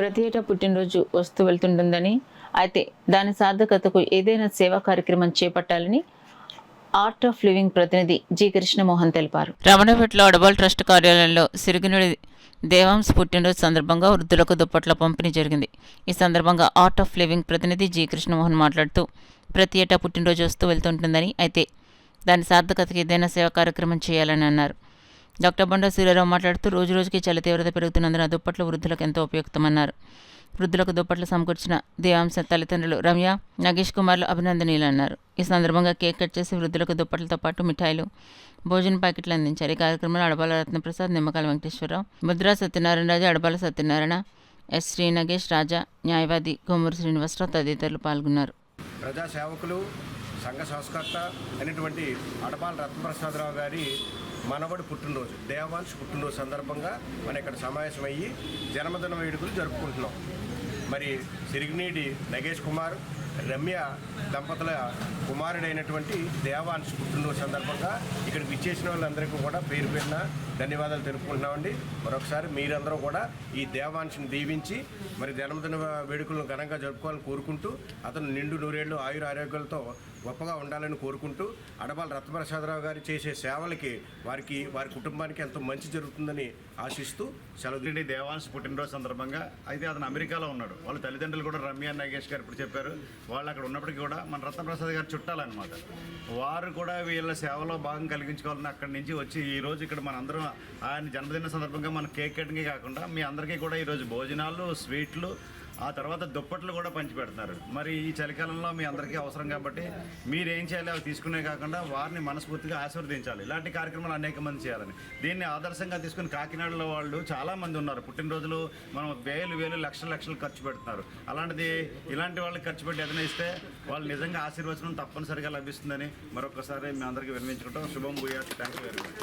ప్రతి ఏటా పుట్టినరోజు వస్తూ వెళ్తుంటుందని, అయితే దాని సార్థకతకు ఏదైనా సేవా కార్యక్రమం చేపట్టాలని ఆర్ట్ ఆఫ్ లివింగ్ ప్రతినిధి జి కృష్ణమోహన్ తెలిపారు. రమణపేటలో అడబాల్ ట్రస్ట్ కార్యాలయంలో సిరిగినుడి దేవాంశ్ పుట్టినరోజు సందర్భంగా వృద్ధులకు దుప్పట్ల పంపిణీ జరిగింది. ఈ సందర్భంగా ఆర్ట్ ఆఫ్ లివింగ్ ప్రతినిధి జి కృష్ణమోహన్ మాట్లాడుతూ, ప్రతి ఏటా పుట్టినరోజు వస్తూ వెళ్తుంటుందని, అయితే దాని సార్థకతకు ఏదైనా సేవా కార్యక్రమం చేయాలని అన్నారు. డాక్టర్ బండా సూర్యారావు మాట్లాడుతూ, రోజు రోజుకి చలి తీవ్రత పెరుగుతున్నందున దుప్పట్లు వృద్ధులకు ఎంతో ఉపయుక్తమన్నారు. వృద్ధులకు దుప్పట్లు సమకూర్చిన దేవాంశ తల్లిదండ్రులు రమ్య, నగేష్ కుమార్లు అభినందనీయులు అన్నారు. ఈ సందర్భంగా కేక్ కట్ చేసి వృద్ధులకు దుప్పట్లతో పాటు మిఠాయిలు, భోజన ప్యాకెట్లు అందించారు. ఈ కార్యక్రమంలో అడబాల రత్నప్రసాద్, నిమ్మకాల వెంకటేశ్వరరావు, ముద్రా సత్యనారాయణ రాజు, అడబాల సత్యనారాయణ, ఎస్ శ్రీ నగేష్, రాజా, న్యాయవాది కొమ్మూరు శ్రీనివాసరావు తదితరులు పాల్గొన్నారు. ప్రజా సేవకులు, సంఘ సంస్కర్త అయినటువంటి అడబాల రత్నప్రసాదరావు గారి మనవడి పుట్టినరోజు దేవాంశ్ పుట్టినరోజు సందర్భంగా మనం ఇక్కడ సమావేశమయ్యి జన్మదిన వేడుకలు జరుపుకుంటున్నాం. మరి సిరిగినీడి నగేష్ కుమార్, రమ్య దంపతుల కుమారుడైనటువంటి దేవాంశ్ పుట్టినరోజు సందర్భంగా ఇక్కడికి విచ్చేసిన వాళ్ళందరికీ కూడా పేరు పేరున ధన్యవాదాలు తెలుపుకుంటున్నామండి. మరొకసారి మీరందరూ కూడా ఈ దేవాంశ్ని దీవించి మరి జన్మదిన వేడుకలను ఘనంగా జరుపుకోవాలని కోరుకుంటూ, అతను నిండు నూరేళ్లు ఆయుర ఆరోగ్యాలతో గొప్పగా ఉండాలని కోరుకుంటూ, అడబాల రత్నప్రసాదరావు గారు చేసే సేవలకి వారి కుటుంబానికి ఎంతో మంచి జరుగుతుందని ఆశిస్తూ సెలవు. దేవాంశ్ పుట్టినరోజు సందర్భంగా అయితే అతను అమెరికాలో ఉన్నాడు. వాళ్ళ తల్లిదండ్రులు కూడా రమ్య నగేష్ గారు ఇప్పుడు చెప్పారు. వాళ్ళు అక్కడ ఉన్నప్పటికీ కూడా మన రత్నప్రసాద్ గారు చుట్టాలన్నమాట. వారు కూడా వీళ్ళ సేవలో భాగం కలిగించుకోవాలని అక్కడి నుంచి వచ్చి ఈరోజు ఇక్కడ మనందరం ఆయన జన్మదిన సందర్భంగా మన కేక్ కటింగే కాకుండా మీ అందరికీ కూడా ఈరోజు భోజనాలు, స్వీట్లు, ఆ తర్వాత దుప్పట్లు కూడా పంచిపెడుతున్నారు. మరి ఈ చలికాలంలో మీ అందరికీ అవసరం కాబట్టి మీరేం చేయాలి అవి తీసుకునే కాకుండా వారిని మనస్ఫూర్తిగా ఆశీర్వదించాలి. ఇలాంటి కార్యక్రమాలు అనేక మంది చేయాలని దీన్ని ఆదర్శంగా తీసుకుని కాకినాడలో వాళ్ళు చాలామంది ఉన్నారు. పుట్టినరోజులు మనం వేలు లక్షలు ఖర్చు పెడుతున్నారు. అలాంటిది ఇలాంటి వాళ్ళకి ఖర్చు పెట్టి ఏదైనా ఇస్తే వాళ్ళు నిజంగా ఆశీర్వచనం తప్పనిసరిగా లభిస్తుందని మరొకసారి మీ అందరికీ విన్నవించుకుంటాం. శుభం భూయాత్. Thank you very much.